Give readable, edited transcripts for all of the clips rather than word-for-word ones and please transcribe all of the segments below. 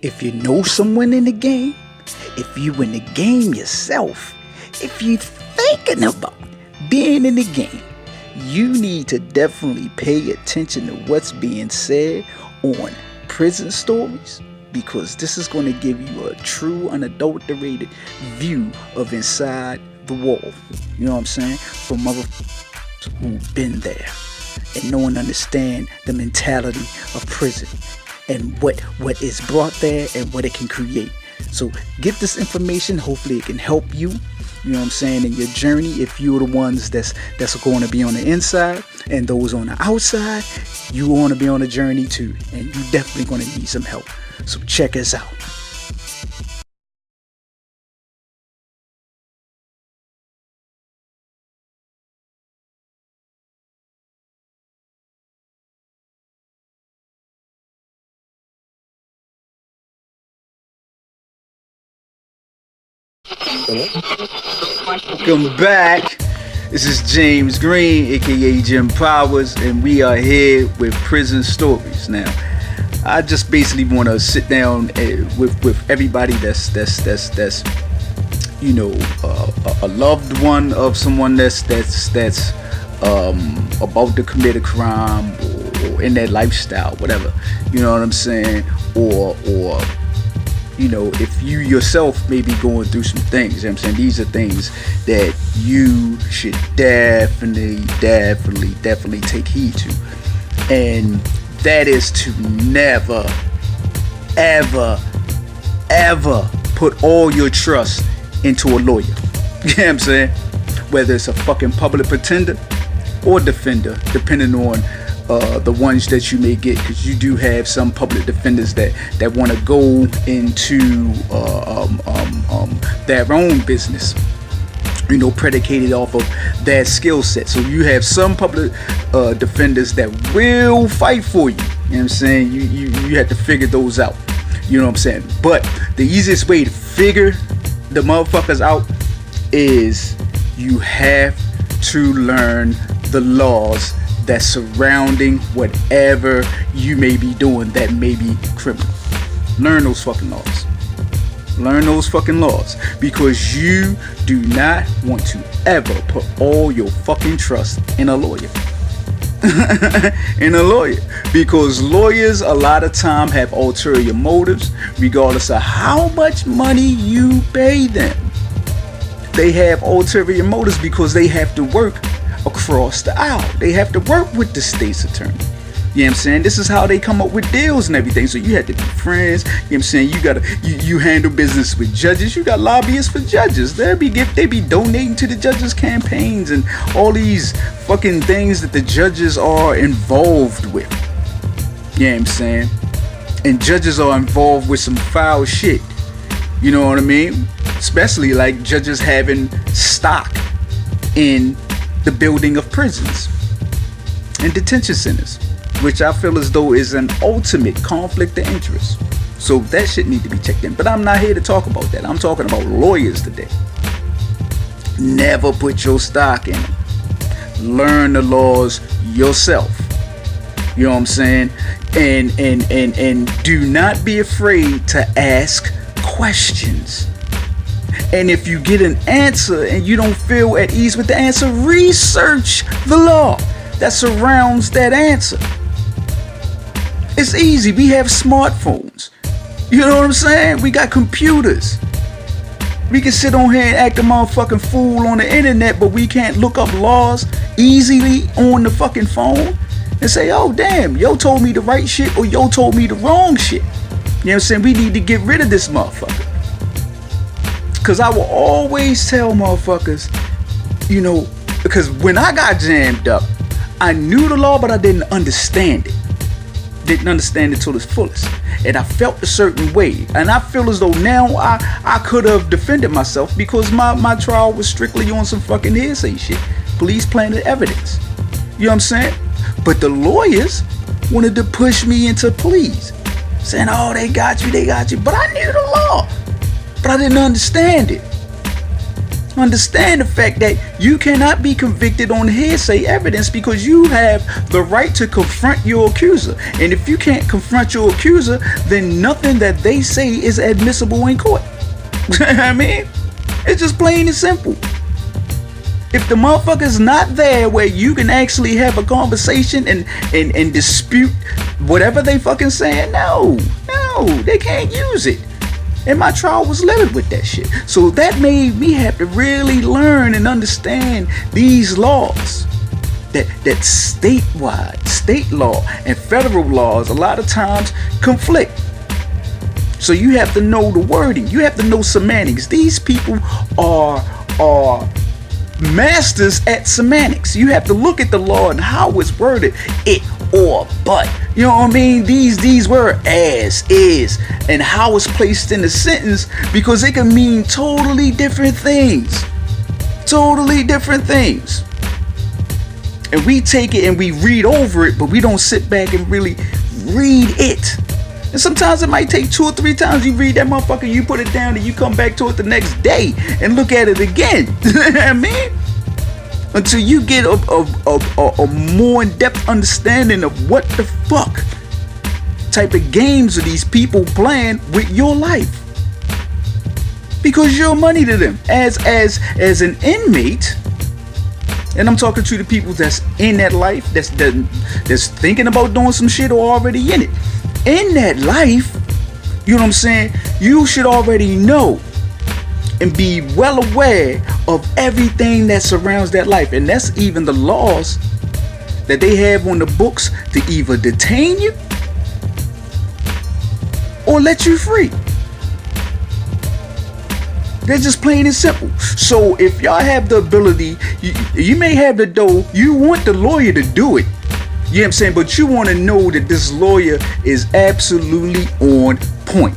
If you know someone in the game, if you in the game yourself, if you thinking about being in the game, you need to definitely pay attention to what's being said on Prison Stories, because this is going to give you a true, unadulterated view of inside the wall. You know what I'm saying? For motherfuckers who've been there and know and understand the mentality of prison and what is brought there and what it can create. So get this information. Hopefully it can help you, you know what I'm saying, in your journey. If you're the ones that's going to be on the inside, and those on the outside, you want to be on a journey too, and you definitely going to need some help. So check us out. Welcome back. This is James Green, aka Jim Powaz, and we are here with Prison Stories. Now, I just basically want to sit down with everybody that's you know, a loved one of someone that's about to commit a crime, or in that lifestyle, whatever. You know what I'm saying? Or you know, if you yourself may be going through some things, you know what I'm saying? These are things that you should definitely take heed to. And that is to never, ever put all your trust into a lawyer. You know what I'm saying? Whether it's a fucking public pretender or defender, depending on the ones that you may get, because you do have some public defenders that want to go into their own business, you know, predicated off of their skill set. So you have some public defenders that will fight for you. You know what I'm saying? You have to figure those out. You know what I'm saying? But the easiest way to figure the motherfuckers out is you have to learn the laws that's surrounding whatever you may be doing that may be criminal. Learn those fucking laws. Learn those fucking laws, because you do not want to ever put all your fucking trust in a lawyer. In a lawyer, because lawyers a lot of time have ulterior motives, regardless of how much money you pay them. They have ulterior motives because they have to work across the aisle. They have to work with the state's attorney. You know what I'm saying? This is how they come up with deals and everything. So you have to be friends. You know what I'm saying? You handle business with judges. You got lobbyists for judges. They be donating to the judges' campaigns and all these fucking things that the judges are involved with. You know what I'm saying? And judges are involved with some foul shit. You know what I mean? Especially like judges having stock in the building of prisons and detention centers, which I feel as though is an ultimate conflict of interest. So that shit need to be checked in. But I'm not here to talk about that. I'm talking about lawyers today. Never put your stock in them. Learn the laws yourself. You know what I'm saying? And do not be afraid to ask questions. And if you get an answer and you don't feel at ease with the answer, research the law that surrounds that answer. It's easy. We have smartphones. You know what I'm saying? We got computers. We can sit on here and act a motherfucking fool on the internet, but we can't look up laws easily on the fucking phone and say, oh damn, yo told me the right shit or yo told me the wrong shit. You know what I'm saying? We need to get rid of this motherfucker. Because I will always tell motherfuckers, you know, because when I got jammed up, I knew the law, but I didn't understand it. Didn't understand it to its fullest. And I felt a certain way. And I feel as though now I could have defended myself, because my trial was strictly on some fucking hearsay shit. Police planted evidence. You know what I'm saying? But the lawyers wanted to push me into pleas. Saying, oh, they got you. But I knew the law. But I didn't understand it. Understand the fact that you cannot be convicted on hearsay evidence because you have the right to confront your accuser. And if you can't confront your accuser, then nothing that they say is admissible in court. I mean, it's just plain and simple. If the motherfucker's not there where you can actually have a conversation and dispute whatever they fucking saying, no, they can't use it. And my trial was littered with that shit. So that made me have to really learn and understand these laws. That statewide, state law and federal laws a lot of times conflict. So you have to know the wording. You have to know semantics. These people are masters at semantics. You have to look at the law and how it's worded. It or but. You know what I mean? These words as, is, and how it's placed in the sentence, because it can mean totally different things. Totally different things. And we take it and we read over it, but we don't sit back and really read it. And sometimes it might take 2 or 3 times you read that motherfucker, you put it down, and you come back to it the next day and look at it again. I mean, until you get a more in-depth understanding of what the fuck type of games are these people playing with your life. Because you're money to them. As an inmate, and I'm talking to the people that's in that life, that's thinking about doing some shit or already in it. In that life, you know what I'm saying, you should already know and be well aware of everything that surrounds that life. And that's even the laws that they have on the books to either detain you or let you free. They're just plain and simple. So if y'all have the ability, you may have the dough, you want the lawyer to do it. You know what I'm saying? But you want to know that this lawyer is absolutely on point.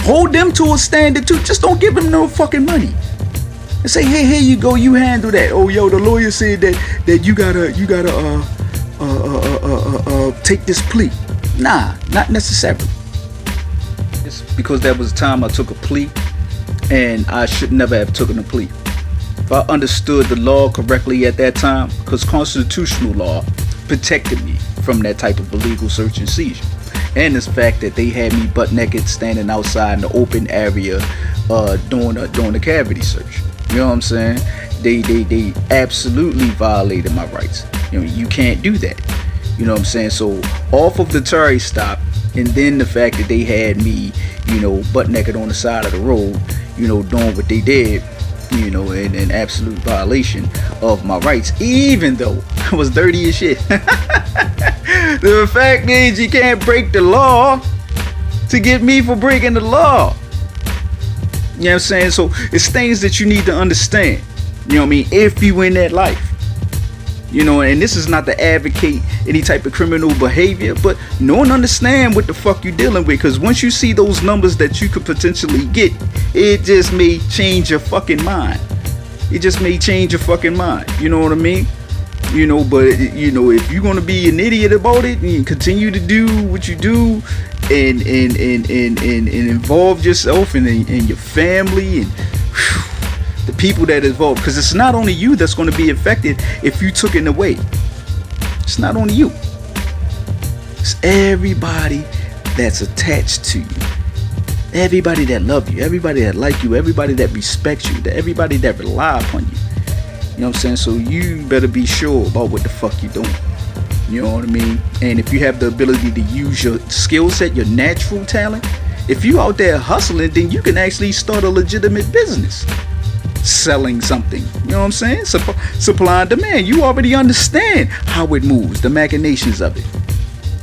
Hold them to a standard too. Just don't give them no fucking money. And say, hey, here you go, you handle that. Oh, yo, the lawyer said that you gotta take this plea. Nah, not necessarily. It's because that was the time I took a plea, and I should never have taken a plea. If I understood the law correctly at that time, because constitutional law protected me from that type of illegal search and seizure. And this fact that they had me butt naked standing outside in the open area doing a cavity search. You know what I'm saying? They absolutely violated my rights. You know, you can't do that. You know what I'm saying? So off of the Terry stop, and then the fact that they had me, you know, butt naked on the side of the road, you know, doing what they did, you know, in absolute violation of my rights, even though I was dirty as shit. The fact is, you can't break the law to get me for breaking the law. You know what I'm saying? So it's things that you need to understand. You know what I mean? If you in that life. You know, and this is not to advocate any type of criminal behavior, but know and understand what the fuck you dealing with. Because once you see those numbers that you could potentially get, it just may change your fucking mind. It just may change your fucking mind. You know what I mean? You know, but you know, if you're gonna be an idiot about it and continue to do what you do and involve yourself and your family and the people that involved, because it's not only you that's going to be affected if you took it away. It's not only you, it's everybody that's attached to you, everybody that love you, everybody that like you, everybody that respects you, everybody that rely upon you. You know what I'm saying? So you better be sure about what the fuck you're doing. You know what I mean? And if you have the ability to use your skill set, your natural talent, if you out there hustling, then you can actually start a legitimate business. Selling something, you know what I'm saying? Supply and demand. You already understand how it moves, the machinations of it.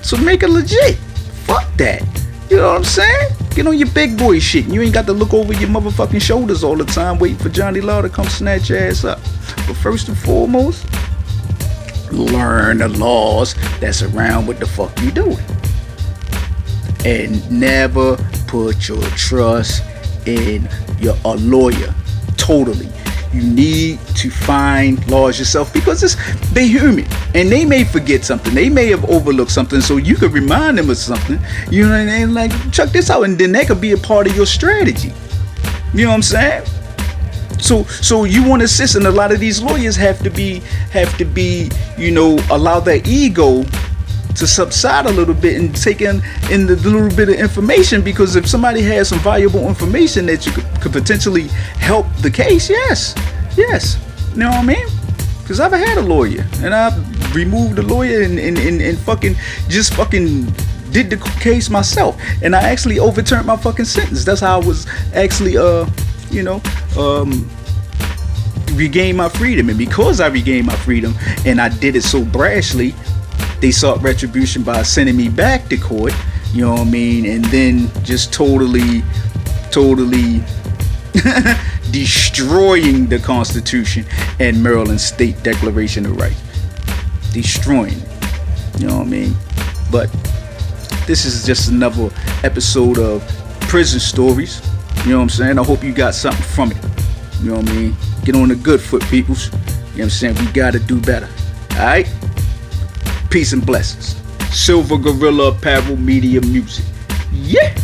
So make it legit. Fuck that. You know what I'm saying? Get on your big boy shit. You ain't got to look over your motherfucking shoulders all the time waiting for Johnny Law to come snatch your ass up. But first and foremost, learn the laws that surround what the fuck you doing. And never put your trust in a lawyer. Totally. You need to find laws yourself, because they human and they may forget something, they may have overlooked something, so you could remind them of something. You know what I mean? Like, check this out, and then that could be a part of your strategy. You know what I'm saying? So you want to assist, and a lot of these lawyers have to be, allow their ego to subside a little bit and take in the little bit of information, because if somebody has some valuable information that you could potentially help the case, yes, you know what I mean? Because I've had a lawyer, and I removed the lawyer and fucking did the case myself, and I actually overturned my fucking sentence. That's how I was actually regain my freedom. And because I regained my freedom and I did it so brashly, they sought retribution by sending me back to court, you know what I mean, and then just totally destroying the Constitution and Maryland State Declaration of Rights. Destroying it, you know what I mean? But this is just another episode of Prison Stories, you know what I'm saying? I hope you got something from it, you know what I mean? Get on the good foot, peoples. You know what I'm saying? We gotta do better. Alright? Peace and blessings. Silver Gorilla Apparel Media Music. Yeah!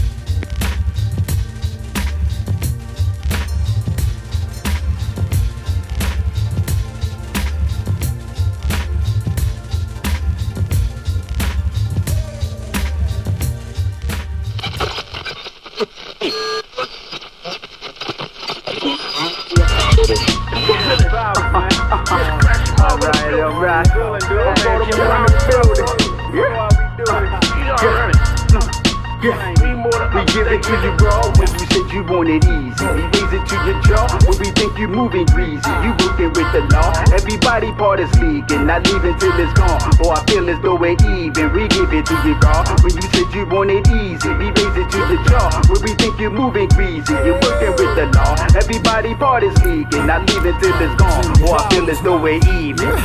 We give it to you raw when you said you want it easy. We raise it to your jaw when we think you moving greasy. You working with the law, everybody part is leaking, not leaving till it's gone. Oh, I feel as though it even. We give it to you raw when you said you want it easy. We raise it to your jaw when we think you moving greasy. You working with the law, everybody part is leaking, not leaving till it's gone. Oh, I feel as though it even.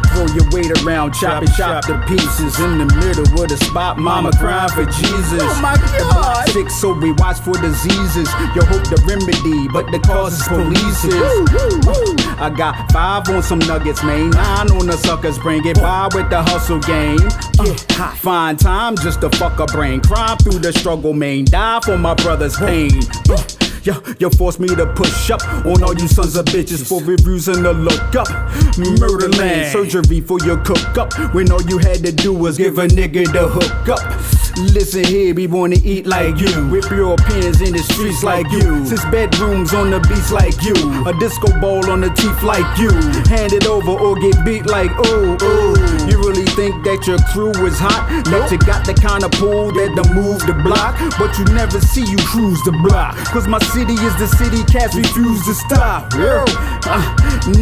Throw your weight around, chop to pieces. In the middle of the spot, mama crying for Jesus. Oh my God. Sick, so we watch for diseases. You hope the remedy, but the cause is polices. I got 5 on some nuggets, man. 9 on the suckers, bring it by with the hustle game. Find time just to fuck a brain. Crime through the struggle, man. Die for my brother's pain. You forced me to push up on all you sons of bitches for reviews and to look up. Murderland surgery for your cook up when all you had to do was give a nigga the hook up. Listen here, we wanna eat like you, whip your pins in the streets like you, 6 bedrooms on the beach like you, a disco ball on the teeth like you, hand it over or get beat like ooh. You really think that your crew is hot? That you got the kind of pull that'll move the block, but you never see you cruise the block. Cause my city is the city, cats refuse to stop.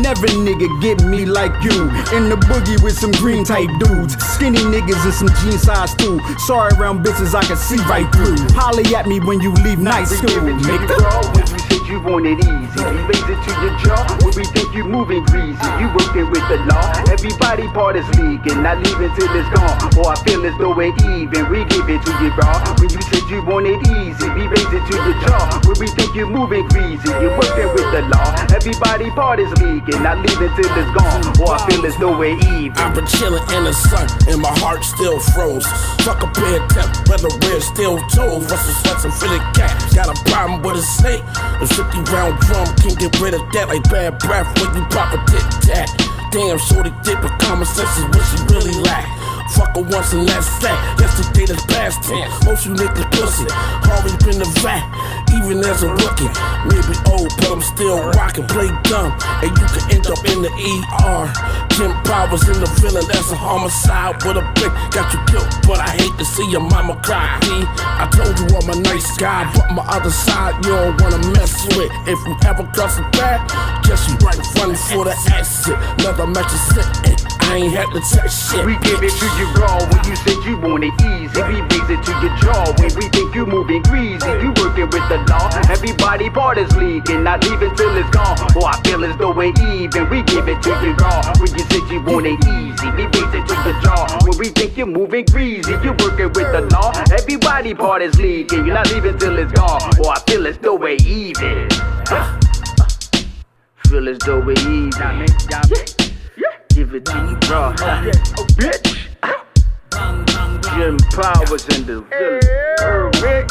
Never nigga get me like you. In the boogie with some green type dudes, skinny niggas and some jean size too. Sorry around bitches I can see right through. Holly at me when you leave night school. Make the call when you said you want it easy. We raise it to your jaw when we think you moving greasy. You working with the law, everybody part is leaking, not leaving till it's gone. Oh, I feel as though it even. We give it to you raw when you said you want it easy. We raise it to your jaw when we think you moving greasy. You working with the law, everybody part is leaking, not leaving till it's gone. Oh, I feel as though it even. I've been chilling in the sun and my heart still froze. Fuck a pair of temp, whether we're still toes. Russell sweats and Philly cat. Got a problem with a snake. A 50-round drum can't get rid of that like bad breath when you pop a tic-tac. Damn, shorty did, but common sense is what she really lack. Fuck her once and that's that. Yesterday that's past tense. Most you niggas pussy. Always been the vat, even as a rookie. Maybe old, but I'm still rockin'. Play dumb, and you can end up in the ER. Jim Powaz in the villain, that's a homicide with a brick. Got you killed, but I hate to see your mama cry. I told you I'm a nice guy, but my other side you don't wanna mess with. If you ever cross a path, just you right running for the exit. Another match is sitting. I ain't had to touch shit. We give it to you raw when you said you want it easy. We raise it to your jaw when we think you moving greasy. You working with the law, everybody part is leaking, not leaving till it's gone. Oh, I feel as though it even. We give it to you raw when you said you want it easy. We raise it to your jaw when we think you're moving greasy. You working with the law, everybody part is leaking, you're not leaving till it's gone. Oh, I feel as though it even. Feel as though it even. Give it to you raw, bitch. Jim Powaz in the Villian.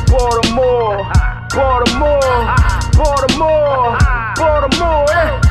Baltimore. Baltimore, Baltimore, eh?